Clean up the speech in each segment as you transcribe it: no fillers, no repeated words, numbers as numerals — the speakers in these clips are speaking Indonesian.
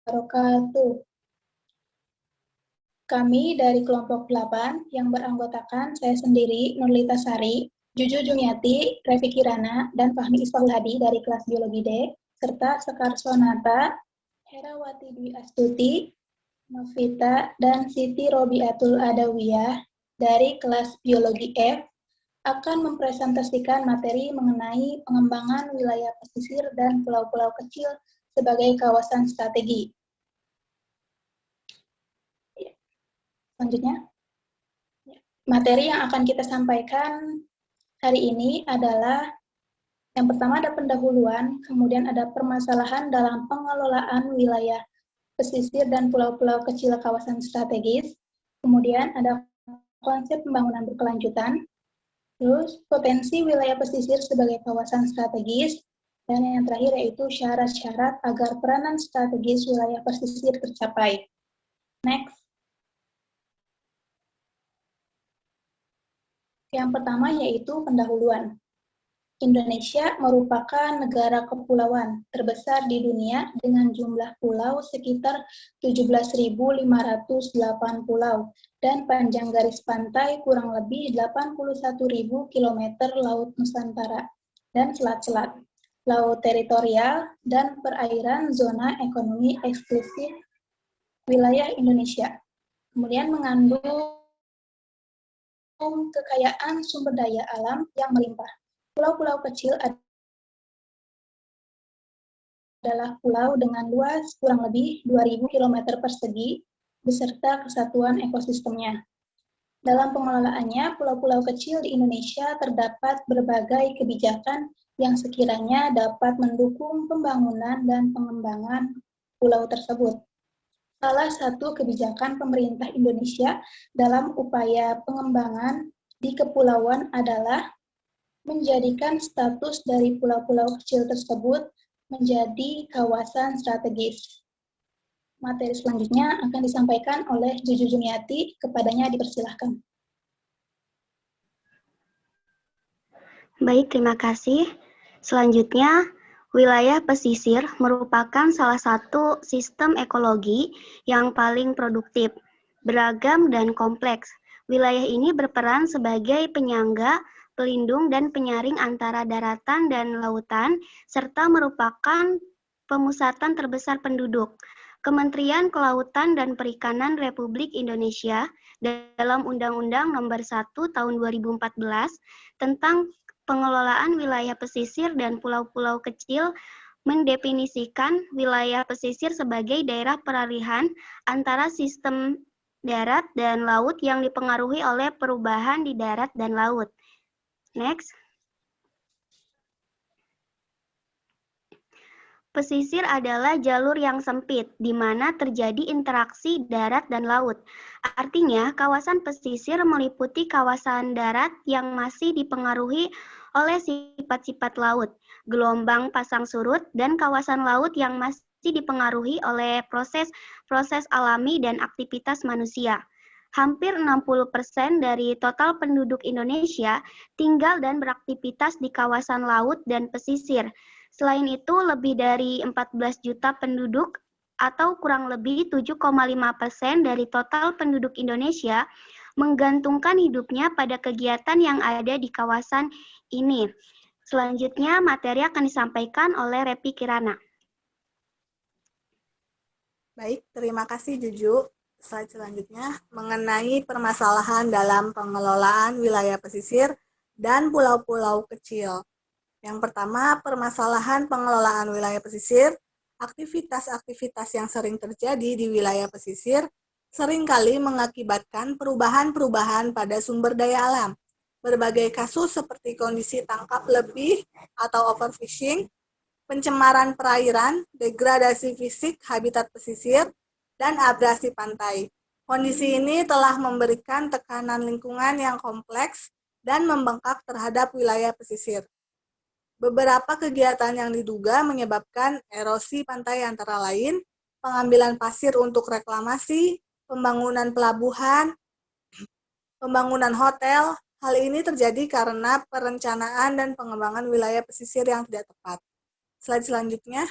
wabarakatuh. Kami dari kelompok 8 yang beranggotakan saya sendiri, Nurlita Sari, Juju Jumiati, Revi Kirana, dan Fahmi Isfahul Hadi dari kelas Biologi D, serta Sekar Sonata, Herawati Dwi Astuti, Novita, dan Siti Robiatul Adawiyah dari kelas Biologi F akan mempresentasikan materi mengenai pengembangan wilayah pesisir dan pulau-pulau kecil sebagai kawasan strategi. Selanjutnya, materi yang akan kita sampaikan hari ini adalah yang pertama ada pendahuluan, kemudian ada permasalahan dalam pengelolaan wilayah pesisir dan pulau-pulau kecil kawasan strategis, kemudian ada konsep pembangunan berkelanjutan, terus potensi wilayah pesisir sebagai kawasan strategis, dan yang terakhir yaitu syarat-syarat agar peranan strategis wilayah pesisir tercapai. Next. Yang pertama yaitu pendahuluan. Indonesia merupakan negara kepulauan terbesar di dunia dengan jumlah pulau sekitar 17.508 pulau dan panjang garis pantai kurang lebih 81.000 km laut Nusantara dan selat-selat, laut teritorial, dan perairan zona ekonomi eksklusif wilayah Indonesia. Kemudian mengandung kekayaan sumber daya alam yang melimpah. Pulau-pulau kecil adalah pulau dengan luas kurang lebih 2.000 km persegi beserta kesatuan ekosistemnya. Dalam pengelolaannya, pulau-pulau kecil di Indonesia terdapat berbagai kebijakan yang sekiranya dapat mendukung pembangunan dan pengembangan pulau tersebut. Salah satu kebijakan pemerintah Indonesia dalam upaya pengembangan di kepulauan adalah menjadikan status dari pulau-pulau kecil tersebut menjadi kawasan strategis. Materi selanjutnya akan disampaikan oleh Juju Jumiati, kepadanya dipersilahkan. Baik, terima kasih. Selanjutnya, wilayah pesisir merupakan salah satu sistem ekologi yang paling produktif, beragam, dan kompleks. Wilayah ini berperan sebagai penyangga, pelindung, dan penyaring antara daratan dan lautan, serta merupakan pemusatan terbesar penduduk. Kementerian Kelautan dan Perikanan Republik Indonesia dalam Undang-Undang Nomor 1 Tahun 2014 tentang pengelolaan wilayah pesisir dan pulau-pulau kecil mendefinisikan wilayah pesisir sebagai daerah peralihan antara sistem darat dan laut yang dipengaruhi oleh perubahan di darat dan laut. Next. Pesisir adalah jalur yang sempit, di mana terjadi interaksi darat dan laut. Artinya, kawasan pesisir meliputi kawasan darat yang masih dipengaruhi oleh sifat-sifat laut, gelombang pasang surut, dan kawasan laut yang masih dipengaruhi oleh proses alami dan aktivitas manusia. Hampir 60% dari total penduduk Indonesia tinggal dan beraktivitas di kawasan laut dan pesisir. Selain itu, lebih dari 14 juta penduduk atau kurang lebih 7,5% dari total penduduk Indonesia menggantungkan hidupnya pada kegiatan yang ada di kawasan ini. Selanjutnya, materi akan disampaikan oleh Revi Kirana. Baik, terima kasih Juju. Slide selanjutnya mengenai permasalahan dalam pengelolaan wilayah pesisir dan pulau-pulau kecil. Yang pertama, permasalahan pengelolaan wilayah pesisir. Aktivitas-aktivitas yang sering terjadi di wilayah pesisir seringkali mengakibatkan perubahan-perubahan pada sumber daya alam. Berbagai kasus seperti kondisi tangkap lebih atau overfishing, pencemaran perairan, degradasi fisik habitat pesisir, dan abrasi pantai. Kondisi ini telah memberikan tekanan lingkungan yang kompleks dan membengkak terhadap wilayah pesisir. Beberapa kegiatan yang diduga menyebabkan erosi pantai antara lain, pengambilan pasir untuk reklamasi, pembangunan pelabuhan, pembangunan hotel. Hal ini terjadi karena perencanaan dan pengembangan wilayah pesisir yang tidak tepat. Slide selanjutnya.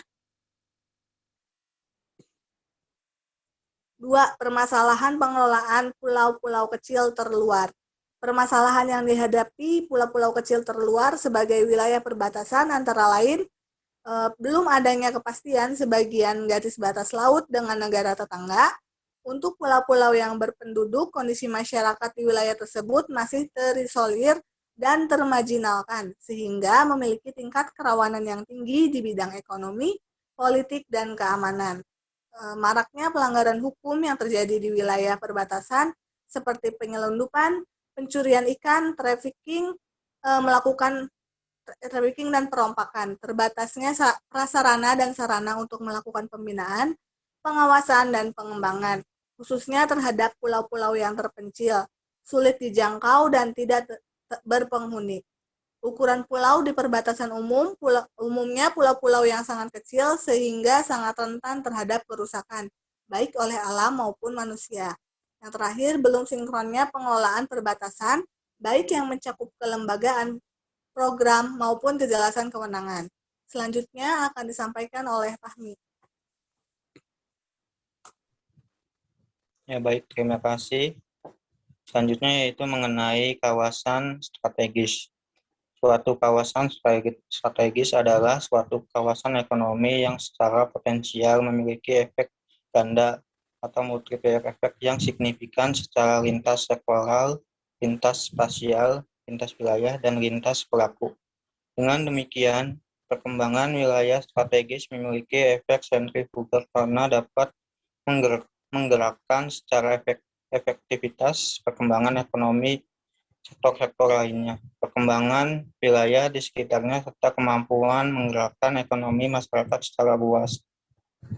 2. Permasalahan pengelolaan pulau-pulau kecil terluar. Permasalahan yang dihadapi pulau-pulau kecil terluar sebagai wilayah perbatasan antara lain belum adanya kepastian sebagian garis batas laut dengan negara tetangga. Untuk pulau-pulau yang berpenduduk, kondisi masyarakat di wilayah tersebut masih terisolir dan termarginalkan, sehingga memiliki tingkat kerawanan yang tinggi di bidang ekonomi, politik, dan keamanan. Maraknya pelanggaran hukum yang terjadi di wilayah perbatasan, seperti penyelundupan, pencurian ikan, melakukan trafficking dan perompakan, terbatasnya prasarana dan sarana untuk melakukan pembinaan, pengawasan, dan pengembangan, khususnya terhadap pulau-pulau yang terpencil, sulit dijangkau, dan tidak berpenghuni. Ukuran pulau di perbatasan umumnya pulau-pulau yang sangat kecil sehingga sangat rentan terhadap kerusakan, baik oleh alam maupun manusia. Yang terakhir, belum sinkronnya pengelolaan perbatasan, baik yang mencakup kelembagaan program maupun kejelasan kewenangan. Selanjutnya akan disampaikan oleh Fahmi. Ya baik, terima kasih. Selanjutnya yaitu mengenai kawasan strategis. Suatu kawasan strategis adalah suatu kawasan ekonomi yang secara potensial memiliki efek ganda atau multiplier efek yang signifikan secara lintas sektoral, lintas spasial, lintas wilayah, dan lintas pelaku. Dengan demikian, perkembangan wilayah strategis memiliki efek sentrifugal karena dapat menggerakkan secara efektivitas perkembangan ekonomi sektor-sektor lainnya, perkembangan wilayah di sekitarnya, serta kemampuan menggerakkan ekonomi masyarakat secara luas.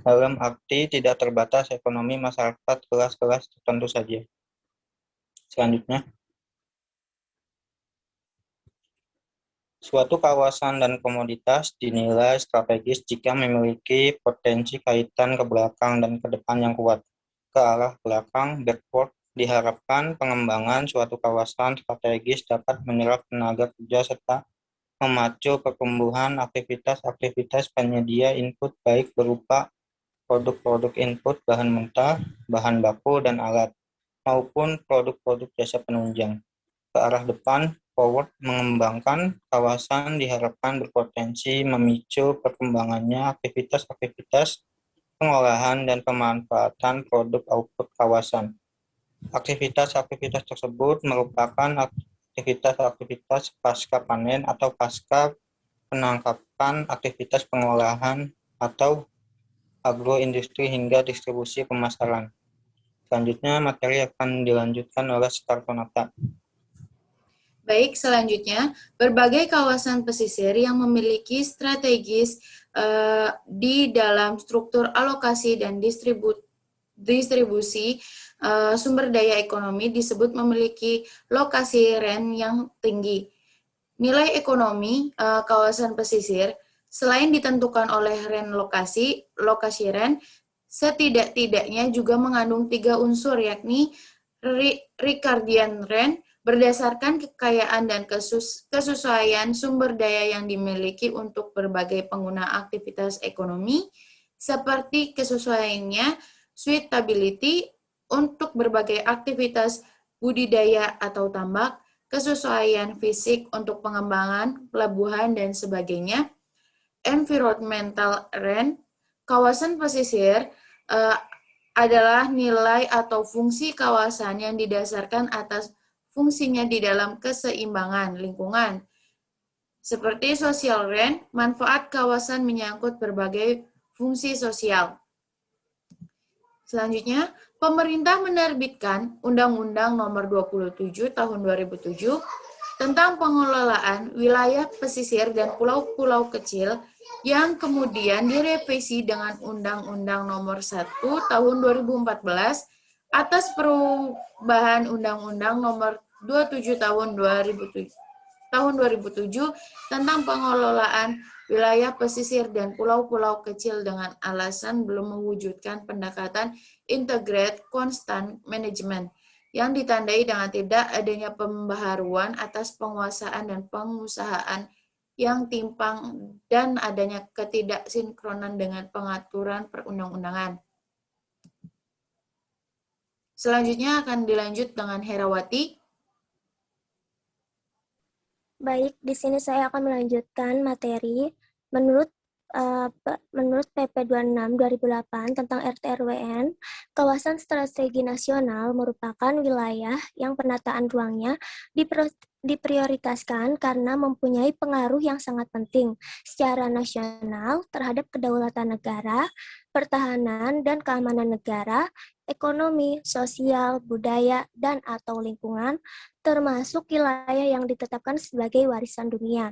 Dalam arti tidak terbatas ekonomi masyarakat kelas-kelas tertentu saja. Selanjutnya, suatu kawasan dan komoditas dinilai strategis jika memiliki potensi kaitan ke belakang dan ke depan yang kuat. Ke arah belakang, backward, diharapkan pengembangan suatu kawasan strategis dapat menyerap tenaga kerja serta memacu pertumbuhan aktivitas-aktivitas penyedia input baik berupa produk-produk input bahan mentah, bahan baku, dan alat, maupun produk-produk jasa penunjang. Ke arah depan, forward, mengembangkan kawasan diharapkan berpotensi memicu perkembangannya aktivitas-aktivitas pengolahan dan pemanfaatan produk output kawasan. Aktivitas-aktivitas tersebut merupakan aktivitas-aktivitas pasca panen atau pasca penangkapan, aktivitas pengolahan atau agroindustri hingga distribusi pemasaran. Selanjutnya, materi akan dilanjutkan oleh Startonata. Baik, selanjutnya, berbagai kawasan pesisir yang memiliki strategis di dalam struktur alokasi dan distribusi sumber daya ekonomi disebut memiliki lokasi REN yang tinggi. Nilai ekonomi kawasan pesisir selain ditentukan oleh REN lokasi REN, setidak-tidaknya juga mengandung 3 unsur, yakni Ricardian REN, berdasarkan kekayaan dan kesesuaian sumber daya yang dimiliki untuk berbagai pengguna aktivitas ekonomi, seperti kesesuaiannya suitability untuk berbagai aktivitas budidaya atau tambak, kesesuaian fisik untuk pengembangan, pelabuhan, dan sebagainya. Environmental REN, kawasan pesisir adalah nilai atau fungsi kawasan yang didasarkan atas fungsinya di dalam keseimbangan lingkungan. Seperti social REN, manfaat kawasan menyangkut berbagai fungsi sosial. Selanjutnya, pemerintah menerbitkan Undang-Undang Nomor 27 Tahun 2007 tentang pengelolaan wilayah pesisir dan pulau-pulau kecil yang kemudian direvisi dengan Undang-Undang Nomor 1 Tahun 2014 atas perubahan Undang-Undang Nomor 27 Tahun 2007 tentang pengelolaan wilayah pesisir dan pulau-pulau kecil dengan alasan belum mewujudkan pendekatan integrated constant management yang ditandai dengan tidak adanya pembaharuan atas penguasaan dan pengusahaan yang timpang dan adanya ketidaksinkronan dengan pengaturan perundang-undangan. Selanjutnya akan dilanjut dengan Herawati. Baik, di sini saya akan melanjutkan materi. Menurut PP 26 2008 tentang RT/RWN, kawasan strategi nasional merupakan wilayah yang penataan ruangnya diprioritaskan karena mempunyai pengaruh yang sangat penting secara nasional terhadap kedaulatan negara, pertahanan dan keamanan negara, ekonomi, sosial, budaya, dan atau lingkungan, termasuk wilayah yang ditetapkan sebagai warisan dunia.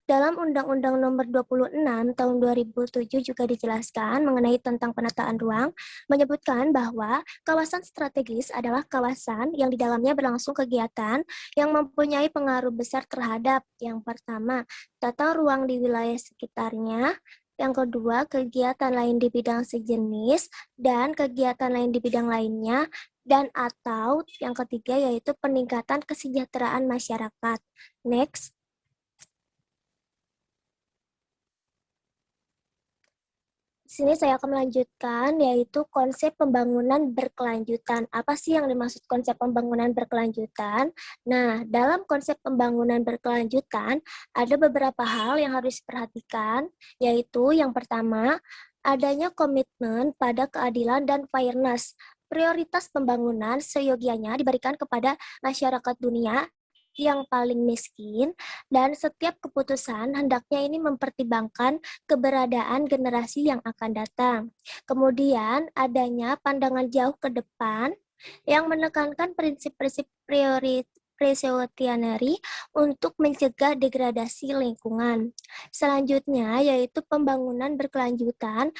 Dalam Undang-Undang Nomor 26 Tahun 2007 juga dijelaskan mengenai tentang penataan ruang, menyebutkan bahwa kawasan strategis adalah kawasan yang di dalamnya berlangsung kegiatan yang mempunyai pengaruh besar terhadap yang pertama, tata ruang di wilayah sekitarnya, yang kedua, kegiatan lain di bidang sejenis, dan kegiatan lain di bidang lainnya, dan atau yang ketiga yaitu peningkatan kesejahteraan masyarakat. Next. Di sini saya akan melanjutkan yaitu konsep pembangunan berkelanjutan. Apa sih yang dimaksud konsep pembangunan berkelanjutan? Nah, dalam konsep pembangunan berkelanjutan ada beberapa hal yang harus diperhatikan, yaitu yang pertama, adanya komitmen pada keadilan dan fairness. Prioritas pembangunan seyogianya diberikan kepada masyarakat dunia yang paling miskin, dan setiap keputusan hendaknya ini mempertimbangkan keberadaan generasi yang akan datang. Kemudian adanya pandangan jauh ke depan yang menekankan prinsip-prinsip precautionary untuk mencegah degradasi lingkungan. Selanjutnya yaitu pembangunan berkelanjutan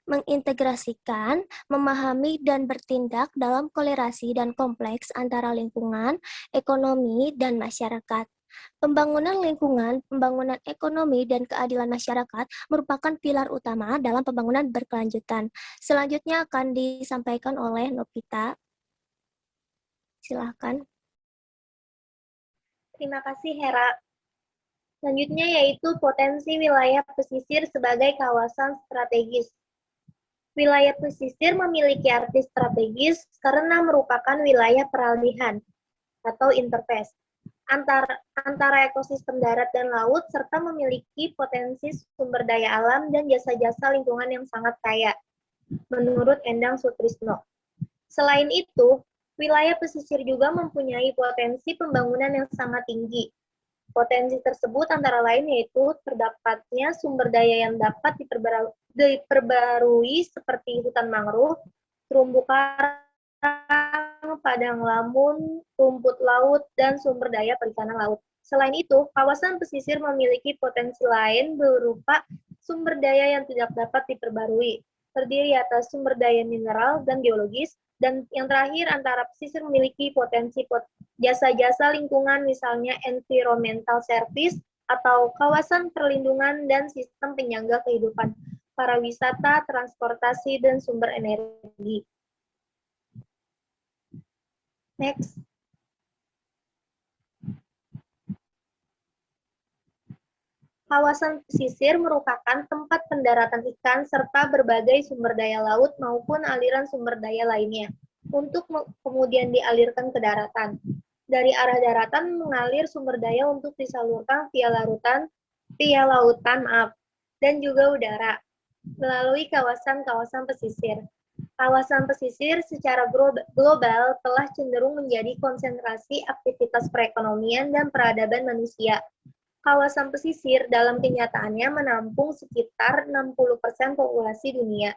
mengintegrasikan, memahami dan bertindak dalam kolerasi dan kompleks antara lingkungan, ekonomi, dan masyarakat. Pembangunan lingkungan, pembangunan ekonomi, dan keadilan masyarakat merupakan pilar utama dalam pembangunan berkelanjutan. Selanjutnya akan disampaikan oleh Novita. Silakan. Terima kasih, Hera. Selanjutnya yaitu potensi wilayah pesisir sebagai kawasan strategis. Wilayah pesisir memiliki arti strategis karena merupakan wilayah peralihan atau interface antara ekosistem darat dan laut serta memiliki potensi sumber daya alam dan jasa-jasa lingkungan yang sangat kaya, menurut Endang Sutrisno. Selain itu, wilayah pesisir juga mempunyai potensi pembangunan yang sangat tinggi. Potensi tersebut antara lain yaitu terdapatnya sumber daya yang dapat diperbarui seperti hutan mangrove, terumbu karang, padang lamun, rumput laut, dan sumber daya perikanan laut. Selain itu, kawasan pesisir memiliki potensi lain berupa sumber daya yang tidak dapat diperbarui, terdiri atas sumber daya mineral dan geologis, dan yang terakhir antara pesisir memiliki potensi jasa-jasa lingkungan misalnya environmental service atau kawasan perlindungan dan sistem penyangga kehidupan, pariwisata, transportasi, dan sumber energi. Next. Kawasan pesisir merupakan tempat pendaratan ikan serta berbagai sumber daya laut maupun aliran sumber daya lainnya untuk kemudian dialirkan ke daratan. Dari arah daratan mengalir sumber daya untuk disalurkan via lautan, dan juga udara melalui kawasan-kawasan pesisir. Kawasan pesisir secara global telah cenderung menjadi konsentrasi aktivitas perekonomian dan peradaban manusia. Kawasan pesisir dalam kenyataannya menampung sekitar 60% populasi dunia.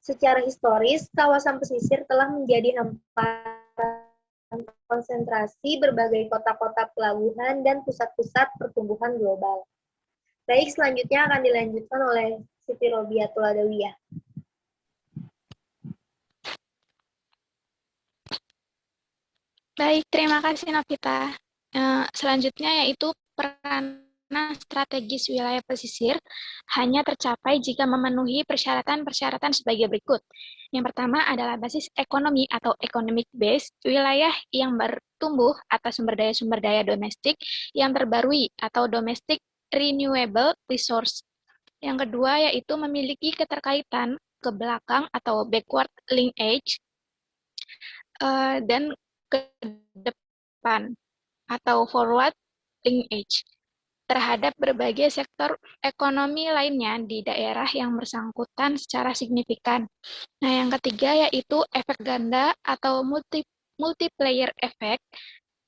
Secara historis, kawasan pesisir telah menjadi hamparan konsentrasi berbagai kota-kota pelabuhan dan pusat-pusat pertumbuhan global. Baik, selanjutnya akan dilanjutkan oleh Siti Robiatul Adawiyah. Baik, terima kasih Novita. Selanjutnya yaitu peranan strategis wilayah pesisir hanya tercapai jika memenuhi persyaratan-persyaratan sebagai berikut. Yang pertama adalah basis ekonomi atau economic base, wilayah yang bertumbuh atas sumber daya domestik yang terbarui atau domestic renewable resource. Yang kedua yaitu memiliki keterkaitan ke belakang atau backward linkage, dan ke depan atau forward linkage terhadap berbagai sektor ekonomi lainnya di daerah yang bersangkutan secara signifikan. Nah, yang ketiga yaitu efek ganda atau multiplayer effect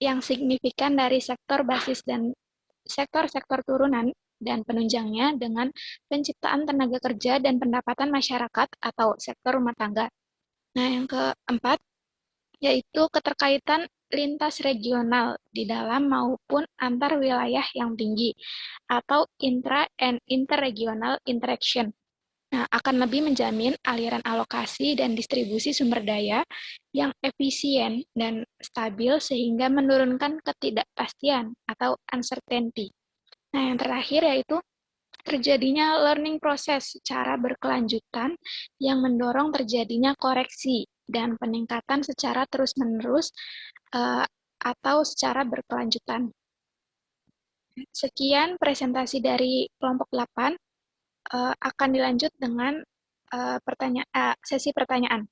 yang signifikan dari sektor basis dan sektor-sektor turunan dan penunjangnya dengan penciptaan tenaga kerja dan pendapatan masyarakat atau sektor rumah tangga. Nah, yang keempat yaitu keterkaitan lintas regional di dalam maupun antar wilayah yang tinggi atau intra and interregional interaction. Nah, akan lebih menjamin aliran alokasi dan distribusi sumber daya yang efisien dan stabil sehingga menurunkan ketidakpastian atau uncertainty. Nah, yang terakhir yaitu terjadinya learning process secara berkelanjutan yang mendorong terjadinya koreksi dan peningkatan secara terus-menerus atau secara berkelanjutan. Sekian presentasi dari kelompok 8. Akan dilanjut dengan sesi pertanyaan.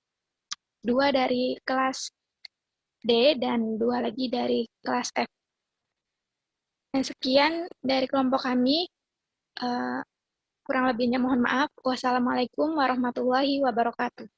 2 dari kelas D dan 2 lagi dari kelas F. Nah, sekian dari kelompok kami. Kurang lebihnya mohon maaf. Wassalamualaikum warahmatullahi wabarakatuh.